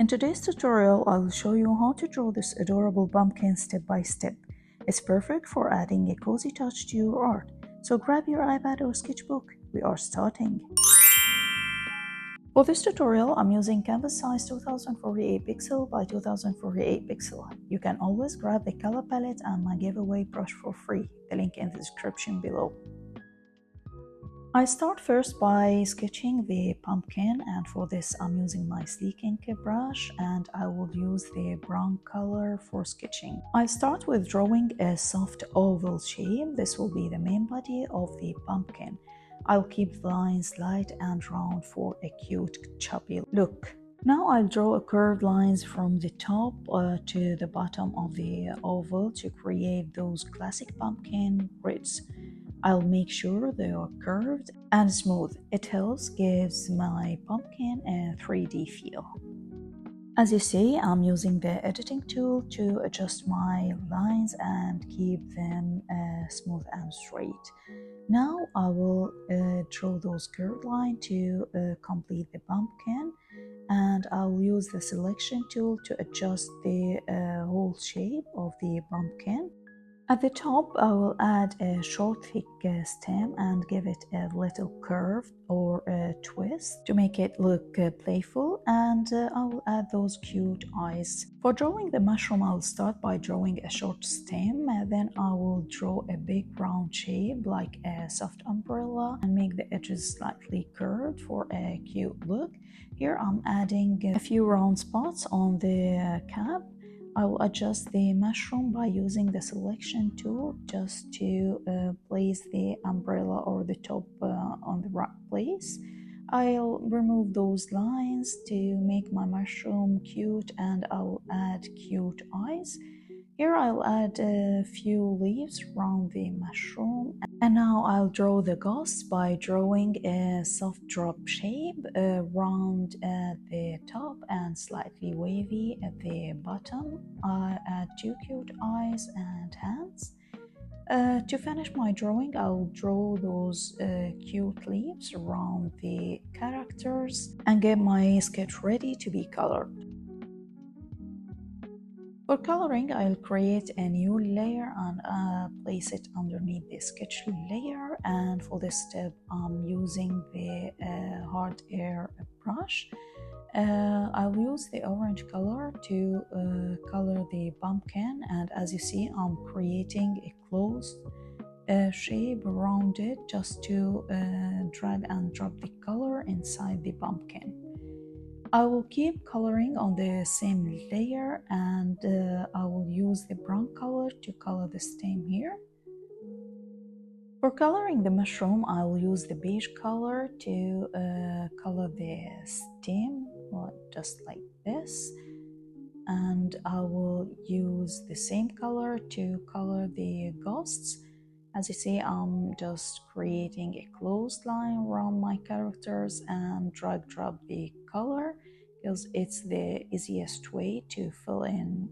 In today's tutorial, I will show you how to draw this adorable pumpkin step by step. It's perfect for adding a cozy touch to your art. So grab your iPad or sketchbook. We are starting. For this tutorial, I'm using Canva size 2048 pixel by 2048 pixel. You can always grab the color palette and my giveaway brush for free. The link in the description below. I start first by sketching the pumpkin, and for this I'm using my sleek ink brush and I will use the brown color for sketching. I start with drawing a soft oval shape. This will be the main body of the pumpkin. I'll keep the lines light and round for a cute chubby look. Now I'll draw curved lines from the top to the bottom of the oval to create those classic pumpkin grids. I'll make sure they are curved and smooth. It helps gives my pumpkin a 3D feel. As you see, I'm using the editing tool to adjust my lines and keep them smooth and straight. Now I will draw those curved lines to complete the pumpkin, and I'll use the selection tool to adjust the whole shape of the pumpkin. At the top, I will add a short thick stem and give it a little curve or a twist to make it look playful, and I will add those cute eyes. For drawing the mushroom, I'll start by drawing a short stem, then I will draw a big round shape like a soft umbrella and make the edges slightly curved for a cute look. Here I'm adding a few round spots on the cap. I will adjust the mushroom by using the selection tool just to place the umbrella or the top on the right place. I'll remove those lines to make my mushroom cute, and I'll add cute eyes. Here I'll add a few leaves around the mushroom, and now I'll draw the ghosts by drawing a soft drop shape, round at the top and slightly wavy at the bottom. I add two cute eyes and hands. To finish my drawing, I'll draw those cute leaves around the characters and get my sketch ready to be colored. For coloring, I'll create a new layer and place it underneath the sketch layer, and for this step I'm using the hard air brush. I'll use the orange color to color the pumpkin, and as you see I'm creating a closed shape around it just to drag and drop the color inside the pumpkin. I will keep coloring on the same layer, and I will use the brown color to color the stem here. For coloring the mushroom, I will use the beige color to color the stem, just like this. And I will use the same color to color the ghosts. As you see, I'm just creating a closed line around my characters and drag drop the color because it's the easiest way to fill in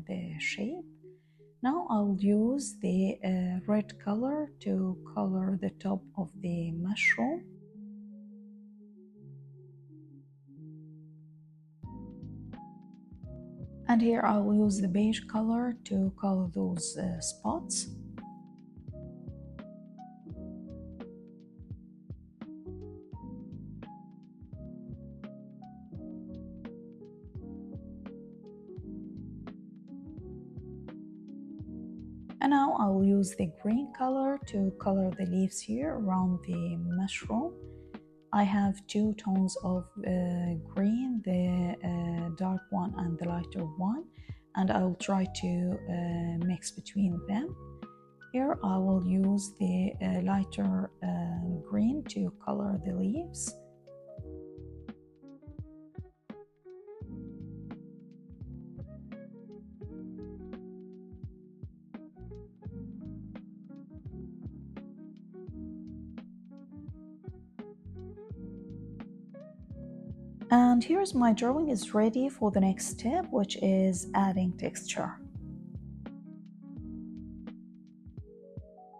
the shape. Now I'll use the red color to color the top of the mushroom. And here I will use the beige color to color those spots. And now I will use the green color to color the leaves here around the mushroom. I have two tones of green, the dark one and the lighter one, and I will try to mix between them. Here I will use the lighter green to color the leaves. And here's my drawing is ready for the next step, which is adding texture.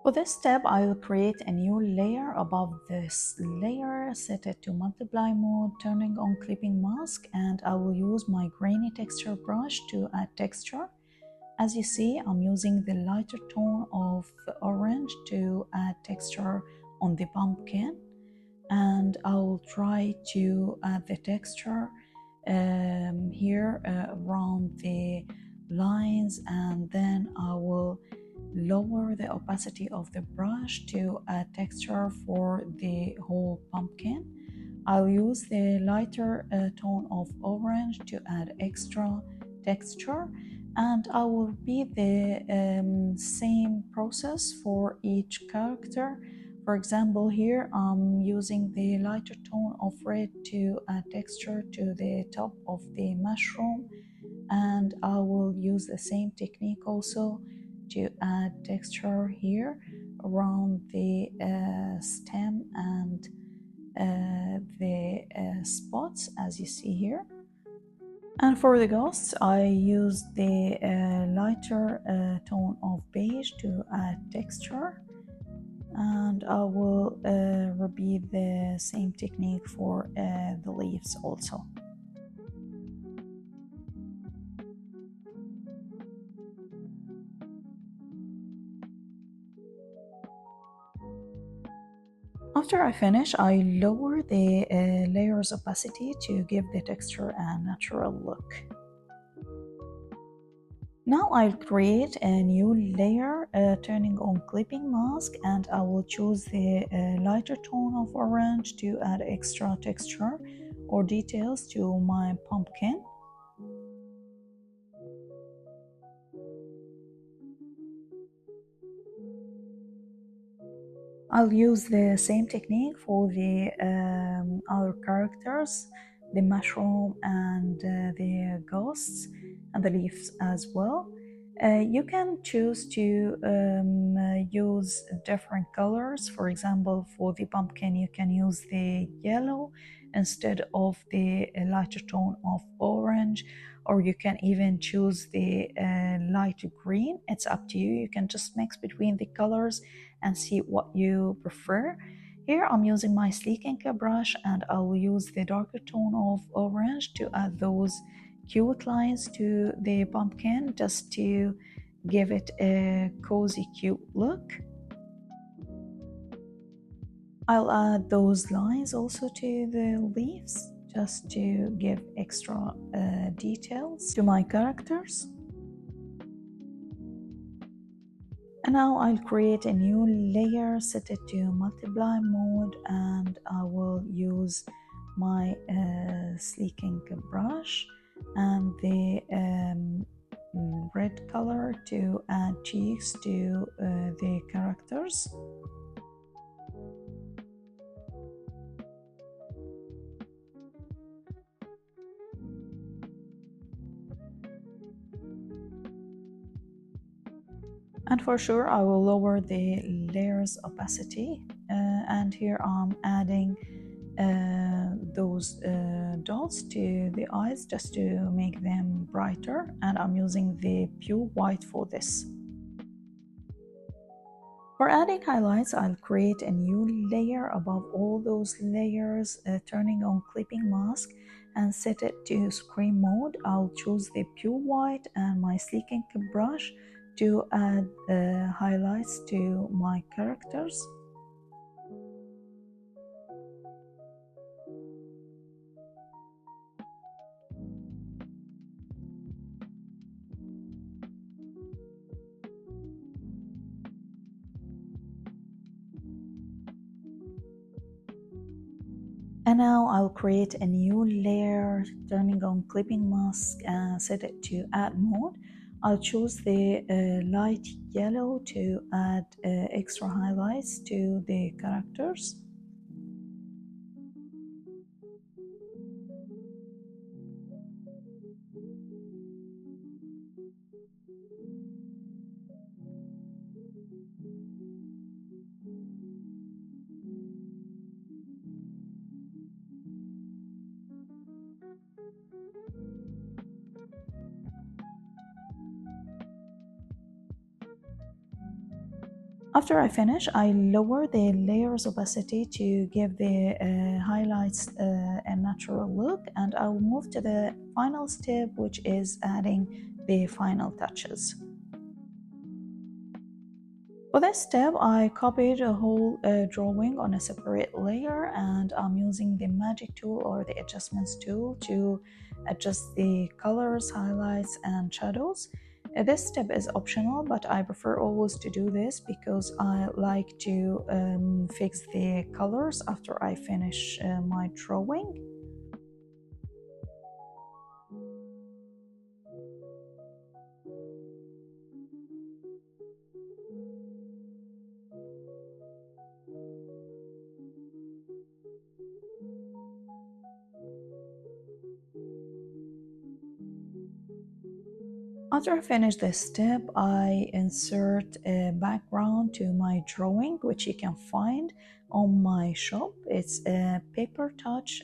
For this step, I will create a new layer above this layer, set it to multiply mode, turning on clipping mask, and I will use my grainy texture brush to add texture. As you see, I'm using the lighter tone of orange to add texture on the pumpkin, and I'll try to add the texture here around the lines, and then I will lower the opacity of the brush to add texture for the whole pumpkin. I'll use the lighter tone of orange to add extra texture, and I will repeat the same process for each character. For example, here I'm using the lighter tone of red to add texture to the top of the mushroom, and I will use the same technique also to add texture here around the stem and the spots, as you see here. And for the ghosts, I used the lighter tone of beige to add texture, and I will repeat the same technique for the leaves also. After I finish, I lower the layer's opacity to give the texture a natural look. Now I'll create a new layer turning on clipping mask, and I will choose the lighter tone of orange to add extra texture or details to my pumpkin. I'll use the same technique for the other characters, the mushroom and the ghosts and the leaves as well. You can choose to use different colors. For example, for the pumpkin, you can use the yellow instead of the lighter tone of orange, or you can even choose the light green. It's up to you. You can just mix between the colors and see what you prefer. Here I'm using my 𝚁𝚊𝚌𝚑𝚎 brush, and I will use the darker tone of orange to add those cute lines to the pumpkin, just to give it a cozy, cute look. I'll add those lines also to the leaves, just to give extra details to my characters. And now I'll create a new layer, set it to multiply mode, and I will use my 𝚁𝚊𝚌𝚑𝚎 brush and the red color to add cheeks to the characters. And for sure, I will lower the layer's opacity. And here I'm adding those dots to the eyes just to make them brighter. And I'm using the pure white for this. For adding highlights, I'll create a new layer above all those layers, turning on clipping mask and set it to screen mode. I'll choose the pure white and my 𝚁𝚊𝚌𝚑𝚎 brush to add highlights to my characters. And now I'll create a new layer, turning on clipping mask and set it to add mode. I'll choose the light yellow to add extra highlights to the characters. After I finish, I lower the layers opacity to give the highlights a natural look, and I'll move to the final step, which is adding the final touches. For this step, I copied a whole drawing on a separate layer, and I'm using the magic tool or the adjustments tool to adjust the colors, highlights, and shadows. This step is optional, but I prefer always to do this because I like to fix the colors after I finish my drawing. After I finish this step, I insert a background to my drawing, which you can find on my shop. It's a paper touch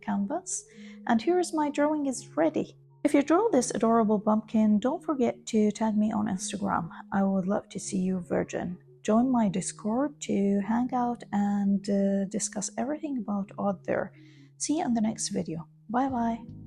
canvas, and here's my drawing is ready. If you draw this adorable pumpkin, don't forget to tag me on Instagram. I would love to see your version. Join my Discord to hang out and discuss everything about art there. See you in the next video. Bye bye.